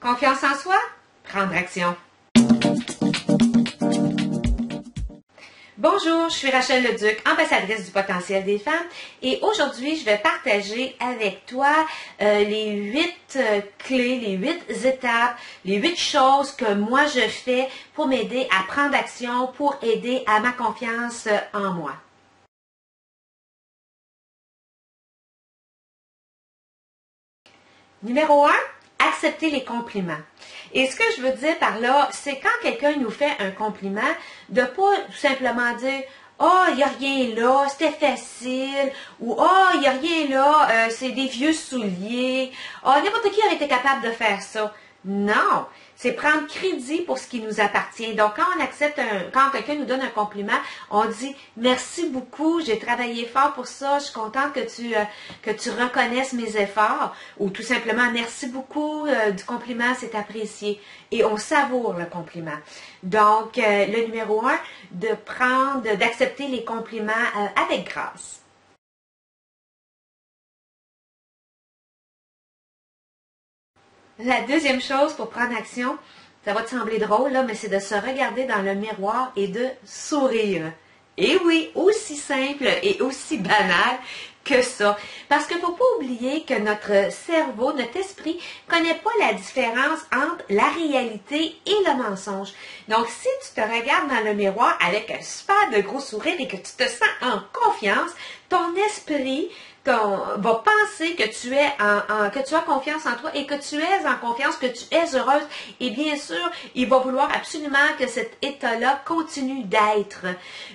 Confiance en soi, prendre action. Bonjour, je suis Rachel Leduc, ambassadrice du potentiel des femmes et aujourd'hui, je vais partager avec toi les 8 clés, les 8 étapes, les 8 choses que moi je fais pour m'aider à prendre action, pour aider à ma confiance en moi. Numéro 1, accepter les compliments. Et ce que je veux dire par là, c'est quand quelqu'un nous fait un compliment, de ne pas tout simplement dire « Oh, il n'y a rien là, c'était facile » ou « Oh, il n'y a rien là, c'est des vieux souliers. Oh, n'importe qui aurait été capable de faire ça. » Non, c'est prendre crédit pour ce qui nous appartient. Donc, quand on accepte quand quelqu'un nous donne un compliment, on dit merci beaucoup, j'ai travaillé fort pour ça, je suis contente que tu reconnaisses mes efforts, ou tout simplement merci beaucoup du compliment, c'est apprécié. Et on savoure le compliment. Donc, le numéro 1, d'accepter les compliments avec grâce. La deuxième chose pour prendre action, ça va te sembler drôle, là, mais c'est de se regarder dans le miroir et de sourire. Et oui, aussi simple et aussi banal que ça. Parce qu'il ne faut pas oublier que notre cerveau, notre esprit, ne connaît pas la différence entre la réalité et le mensonge. Donc, si tu te regardes dans le miroir avec un super de gros sourire et que tu te sens en confiance, ton esprit va penser que tu as confiance en toi et que tu es en confiance, que tu es heureuse. Et bien sûr, il va vouloir absolument que cet état-là continue d'être.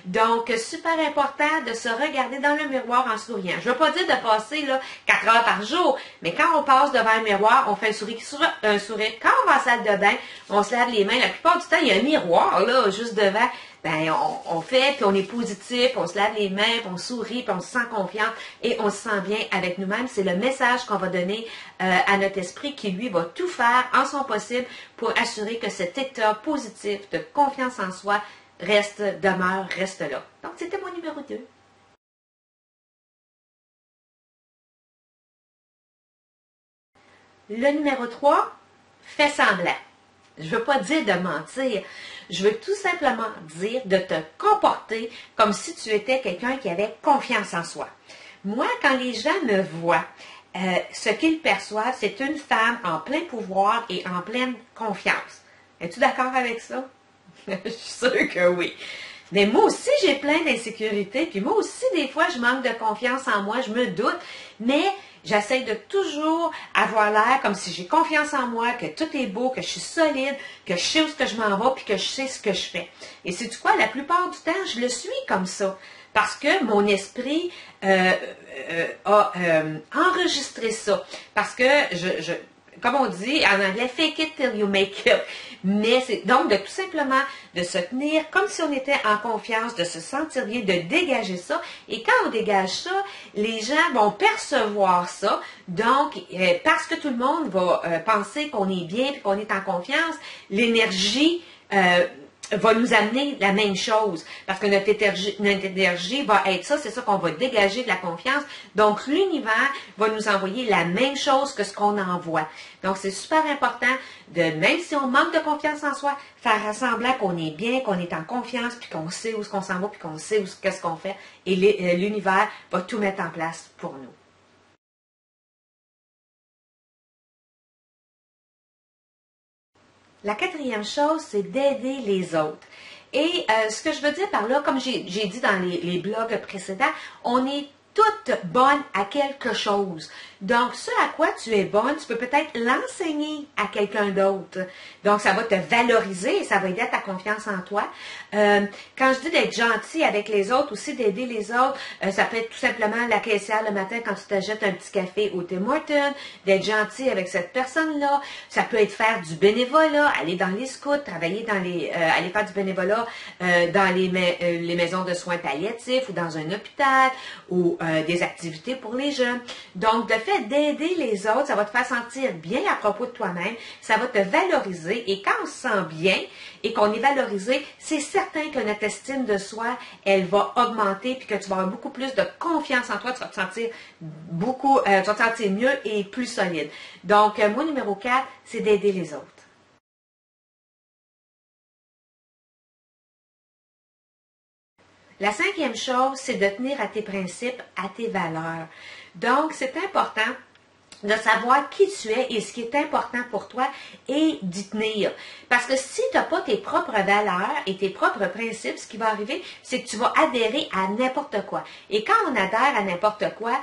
Donc, super important de se regarder dans le miroir en souriant. Je ne veux pas dire de passer là, 4 heures par jour, mais quand on passe devant un miroir, on fait un sourire. Quand on va en salle de bain, on se lave les mains. La plupart du temps, il y a un miroir là, juste devant. Ben, on fait, puis on est positif, on se lave les mains, puis on sourit, puis on se sent confiant et on se sent bien avec nous-mêmes. C'est le message qu'on va donner à notre esprit qui, lui, va tout faire en son possible pour assurer que cet état positif de confiance en soi reste là. Donc, c'était mon numéro 2. Le numéro 3, fais semblant. Je ne veux pas dire de mentir. Je veux tout simplement dire de te comporter comme si tu étais quelqu'un qui avait confiance en soi. Moi, quand les gens me voient, ce qu'ils perçoivent, c'est une femme en plein pouvoir et en pleine confiance. Es-tu d'accord avec ça? Je suis sûre que oui. Mais moi aussi, j'ai plein d'insécurités. Puis moi aussi, des fois, je manque de confiance en moi. Je me doute. Mais j'essaie de toujours avoir l'air comme si j'ai confiance en moi, que tout est beau, que je suis solide, que je sais où je m'en vais, puis que je sais ce que je fais. Et sais-tu quoi? La plupart du temps, je le suis comme ça. Parce que mon esprit a enregistré ça. Parce que comme on dit en anglais, fake it till you make it. Mais c'est donc de tout simplement de se tenir comme si on était en confiance, de se sentir bien, de dégager ça. Et quand on dégage ça, les gens vont percevoir ça. Donc, parce que tout le monde va penser qu'on est bien et qu'on est en confiance, l'énergie va nous amener la même chose. Parce que notre énergie va être ça, c'est ça qu'on va dégager de la confiance. Donc, l'univers va nous envoyer la même chose que ce qu'on envoie. Donc, c'est super important de, même si on manque de confiance en soi, faire semblant qu'on est bien, qu'on est en confiance, puis qu'on sait où on s'en va, puis qu'on sait qu'est-ce qu'on fait. Et l'univers va tout mettre en place pour nous. La quatrième chose, c'est d'aider les autres. Et ce que je veux dire par là, comme j'ai dit dans les blogs précédents, on est toutes bonnes à quelque chose. Donc, ce à quoi tu es bonne, tu peux peut-être l'enseigner à quelqu'un d'autre. Donc, ça va te valoriser et ça va aider à ta confiance en toi. Quand je dis d'être gentil avec les autres, aussi d'aider les autres, ça peut être tout simplement la caissière le matin quand tu t'achètes un petit café au Tim Hortons, d'être gentil avec cette personne-là. Ça peut être faire du bénévolat, aller dans les scouts, travailler aller faire du bénévolat dans les maisons de soins palliatifs ou dans un hôpital ou des activités pour les jeunes. Donc, le fait d'aider les autres, ça va te faire sentir bien à propos de toi-même, ça va te valoriser et quand on se sent bien et qu'on est valorisé, c'est certain que notre estime de soi, elle va augmenter puis que tu vas avoir beaucoup plus de confiance en toi, tu vas te sentir tu vas te sentir mieux et plus solide. Donc, moi, numéro 4, c'est d'aider les autres. La cinquième chose, c'est de tenir à tes principes, à tes valeurs. Donc, c'est important de savoir qui tu es et ce qui est important pour toi et d'y tenir. Parce que si tu n'as pas tes propres valeurs et tes propres principes, ce qui va arriver, c'est que tu vas adhérer à n'importe quoi. Et quand on adhère à n'importe quoi,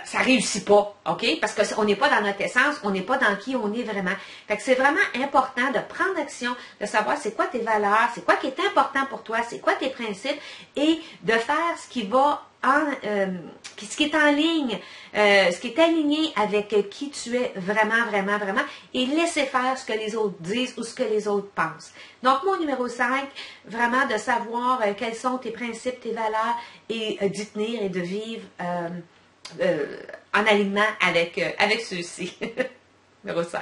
ça réussit pas, OK? Parce qu'on n'est pas dans notre essence, on n'est pas dans qui on est vraiment. Fait que c'est vraiment important de prendre action, de savoir c'est quoi tes valeurs, c'est quoi qui est important pour toi, c'est quoi tes principes, et de faire ce qui va ce qui est en ligne, ce qui est aligné avec qui tu es vraiment, vraiment, vraiment, et laisser faire ce que les autres disent ou ce que les autres pensent. Donc, mon numéro 5, vraiment de savoir quels sont tes principes, tes valeurs, et d'y tenir et de vivre en alignement avec ceux-ci. Numéro 5.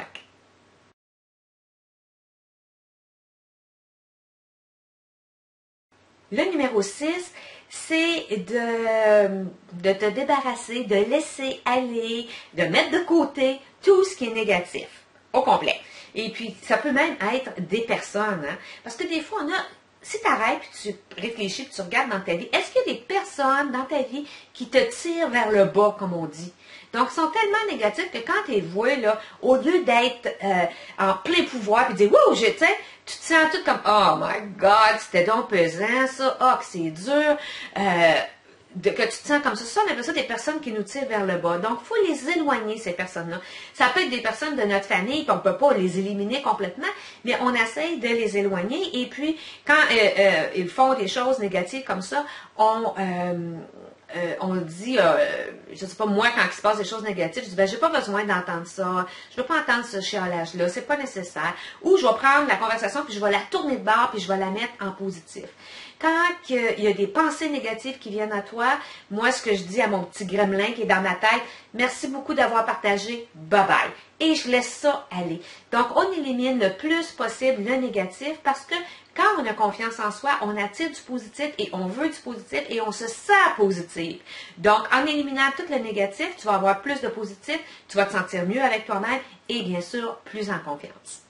Le numéro 6, c'est de te débarrasser, de laisser aller, de mettre de côté tout ce qui est négatif, au complet. Et puis, ça peut même être des personnes, hein? Parce que des fois, si tu arrêtes, puis tu réfléchis, puis tu regardes dans ta vie, est-ce qu'il y a des personnes dans ta vie qui te tirent vers le bas, comme on dit? Donc, ils sont tellement négatifs que quand tu les vois, là, au lieu d'être en plein pouvoir, puis de dire, wow, tu te sens tout comme, oh my God, c'était donc pesant, ça, oh, que c'est dur, que tu te sens comme ça, on appelle ça des personnes qui nous tirent vers le bas. Donc, il faut les éloigner, ces personnes-là. Ça peut être des personnes de notre famille, puis on ne peut pas les éliminer complètement, mais on essaye de les éloigner. Et puis, quand ils font des choses négatives comme ça, on dit, je sais pas, moi, quand il se passe des choses négatives, je dis, ben, j'ai pas besoin d'entendre ça, je veux pas entendre ce chialage-là, c'est pas nécessaire. Ou je vais prendre la conversation, puis je vais la tourner de bord, puis je vais la mettre en positif. Quand il y a des pensées négatives qui viennent à toi, moi, ce que je dis à mon petit gremlin qui est dans ma tête, merci beaucoup d'avoir partagé, bye bye. Et je laisse ça aller. Donc, on élimine le plus possible le négatif parce que quand on a confiance en soi, on attire du positif et on veut du positif et on se sent positif. Donc, en éliminant tout le négatif, tu vas avoir plus de positif, tu vas te sentir mieux avec toi-même et bien sûr, plus en confiance.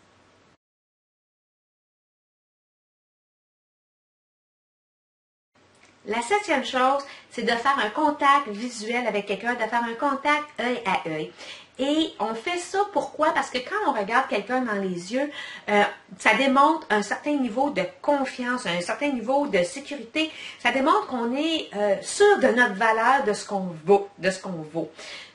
La septième chose, c'est de faire un contact visuel avec quelqu'un, de faire un contact œil à œil. Et on fait ça pourquoi? Parce que quand on regarde quelqu'un dans les yeux, ça démontre un certain niveau de confiance, un certain niveau de sécurité. Ça démontre qu'on est sûr de notre valeur, de ce qu'on vaut,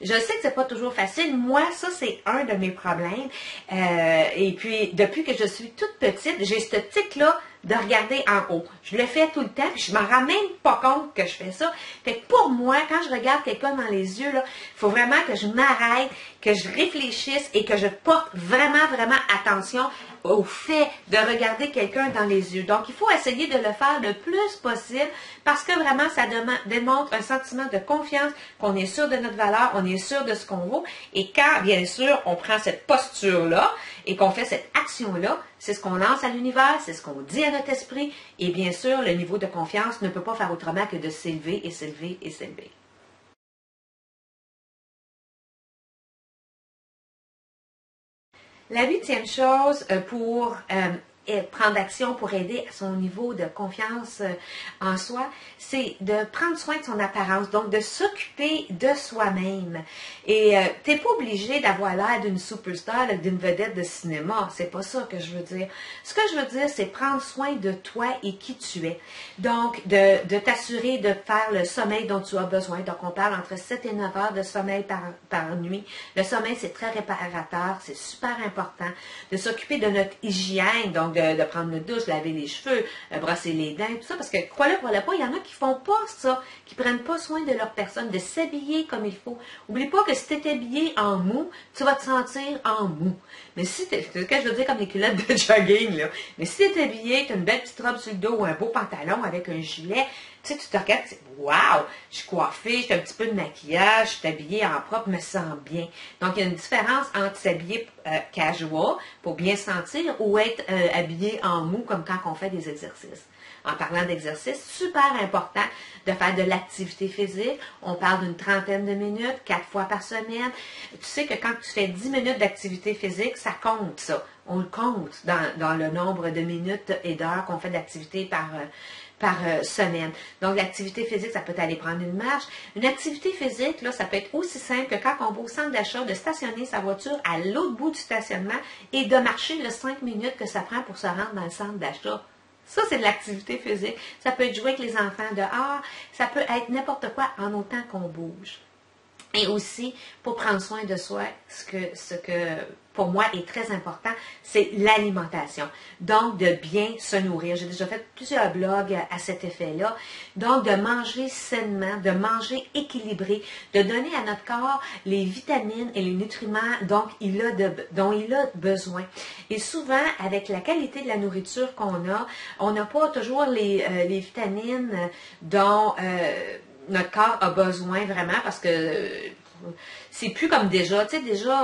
Je sais que c'est pas toujours facile. Moi, ça, c'est un de mes problèmes. Et puis, depuis que je suis toute petite, j'ai ce tic-là de regarder en haut. Je le fais tout le temps, puis je m'en rends même pas compte que je fais ça. Fait que pour moi, quand je regarde quelqu'un dans les yeux, il faut vraiment que je m'arrête, que je réfléchisse et que je porte vraiment, vraiment attention au fait de regarder quelqu'un dans les yeux. Donc, il faut essayer de le faire le plus possible parce que vraiment, ça démontre un sentiment de confiance, qu'on est sûr de notre valeur, on est sûr de ce qu'on vaut. Et quand, bien sûr, on prend cette posture-là et qu'on fait cette action-là, c'est ce qu'on lance à l'univers, c'est ce qu'on dit à notre esprit. Et bien sûr, le niveau de confiance ne peut pas faire autrement que de s'élever et s'élever et s'élever. La huitième chose pour prendre action pour aider à son niveau de confiance en soi, c'est de prendre soin de son apparence, donc de s'occuper de soi-même. Et tu n'es pas obligé d'avoir l'air d'une superstar, d'une vedette de cinéma, c'est pas ça que je veux dire. Ce que je veux dire, c'est prendre soin de toi et qui tu es. Donc, de t'assurer de faire le sommeil dont tu as besoin. Donc, on parle entre 7 et 9 heures de sommeil par nuit. Le sommeil, c'est très réparateur, c'est super important. De s'occuper de notre hygiène, donc de prendre une douche, laver les cheveux, brosser les dents, tout ça, parce que crois-le, pas, il y en a qui font pas ça, qui prennent pas soin de leur personne, de s'habiller comme il faut. Oublie pas que si tu es habillé en mou, tu vas te sentir en mou. Mais si c'est ce que je veux dire comme les culottes de jogging, là. Mais si tu es habillé, tu as une belle petite robe sur le dos ou un beau pantalon avec un gilet, Tu sais, tu te regardes, tu dis, waouh, je suis coiffée, j'ai un petit peu de maquillage, je suis habillée en propre, me sens bien. Donc, il y a une différence entre s'habiller casual pour bien se sentir ou être habillé en mou comme quand on fait des exercices. En parlant d'exercice, super important de faire de l'activité physique. On parle d'une trentaine de minutes, 4 fois par semaine. Tu sais que quand tu fais 10 minutes d'activité physique, ça compte ça. On le compte dans le nombre de minutes et d'heures qu'on fait d'activité par semaine. Donc, l'activité physique, ça peut aller prendre une marche. Une activité physique, là, ça peut être aussi simple que quand on va au centre d'achat, de stationner sa voiture à l'autre bout du stationnement et de marcher les 5 minutes que ça prend pour se rendre dans le centre d'achat. Ça, c'est de l'activité physique. Ça peut être jouer avec les enfants dehors. Ça peut être n'importe quoi en autant qu'on bouge. Et aussi, pour prendre soin de soi, ce que pour moi est très important, c'est l'alimentation. Donc, de bien se nourrir. J'ai déjà fait plusieurs blogs à cet effet-là. Donc, de manger sainement, de manger équilibré, de donner à notre corps les vitamines et les nutriments dont il a besoin. Et souvent, avec la qualité de la nourriture qu'on a, on n'a pas toujours les vitamines dont notre corps a besoin vraiment parce que c'est plus comme déjà, tu sais, déjà,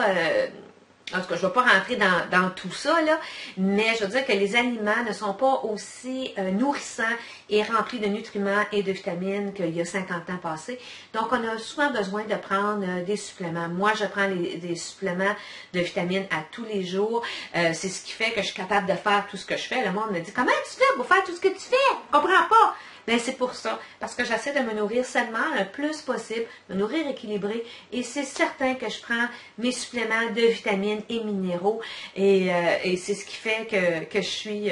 en tout cas, je ne vais pas rentrer dans tout ça, là, mais je veux dire que les aliments ne sont pas aussi nourrissants et remplis de nutriments et de vitamines qu'il y a 50 ans passés. Donc, on a souvent besoin de prendre des suppléments. Moi, je prends des suppléments de vitamines à tous les jours. C'est ce qui fait que je suis capable de faire tout ce que je fais. Le monde me dit, comment tu fais pour faire tout ce que tu fais? Je ne comprends pas. Bien, c'est pour ça, parce que j'essaie de me nourrir sainement le plus possible, me nourrir équilibré, et c'est certain que je prends mes suppléments de vitamines et minéraux, et c'est ce qui fait que je suis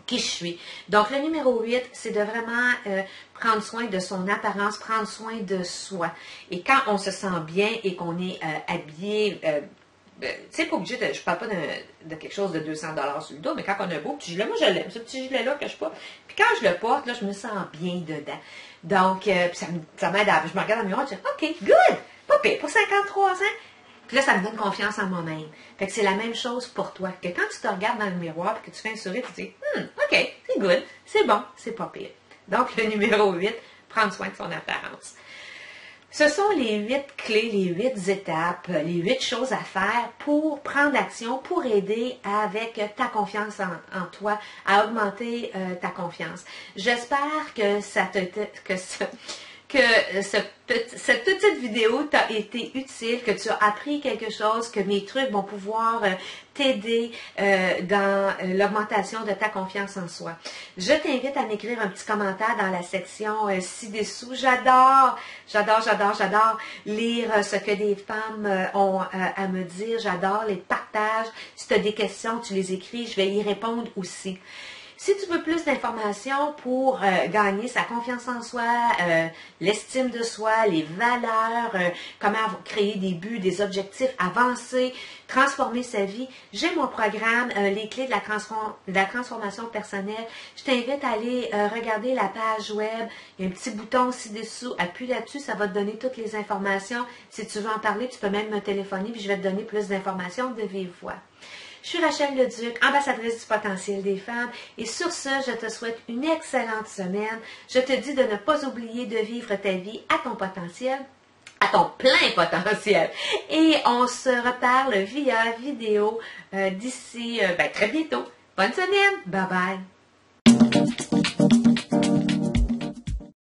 qui je suis. Donc, le numéro 8, c'est de vraiment prendre soin de son apparence, prendre soin de soi. Et quand on se sent bien et qu'on est habillé, tu sais, pas obligé de, je parle pas de quelque chose de 200$ sur le dos, mais quand on a un beau petit gilet, moi je l'aime, ce petit gilet-là que je porte. Puis quand je le porte, là, je me sens bien dedans. Donc, ça m'aide à, je me regarde dans le miroir, je dis, OK, good, pas pire, pour 53 ans. Puis là, ça me donne confiance en moi-même. Fait que c'est la même chose pour toi. Que quand tu te regardes dans le miroir et que tu fais un sourire, tu te dis, OK, c'est good, c'est bon, c'est pas pire. Donc, le numéro 8, prendre soin de son apparence. Ce sont les 8 clés, les 8 étapes, les 8 choses à faire pour prendre action, pour aider avec ta confiance en toi, à augmenter ta confiance. J'espère que cette petite vidéo t'a été utile, que tu as appris quelque chose, que mes trucs vont pouvoir t'aider dans l'augmentation de ta confiance en soi. Je t'invite à m'écrire un petit commentaire dans la section ci-dessous. J'adore lire ce que des femmes ont à me dire. J'adore les partages. Si tu as des questions, tu les écris. Je vais y répondre aussi. Si tu veux plus d'informations pour gagner sa confiance en soi, l'estime de soi, les valeurs, comment créer des buts, des objectifs, avancer, transformer sa vie, j'ai mon programme, les clés de la transformation personnelle. Je t'invite à aller regarder la page web. Il y a un petit bouton ci-dessous. Appuie là-dessus, ça va te donner toutes les informations. Si tu veux en parler, tu peux même me téléphoner puis je vais te donner plus d'informations de vive voix. Je suis Rachel Leduc, ambassadrice du potentiel des femmes, et sur ce, je te souhaite une excellente semaine. Je te dis de ne pas oublier de vivre ta vie à ton potentiel, à ton plein potentiel. Et on se reparle via vidéo d'ici très bientôt. Bonne semaine! Bye bye!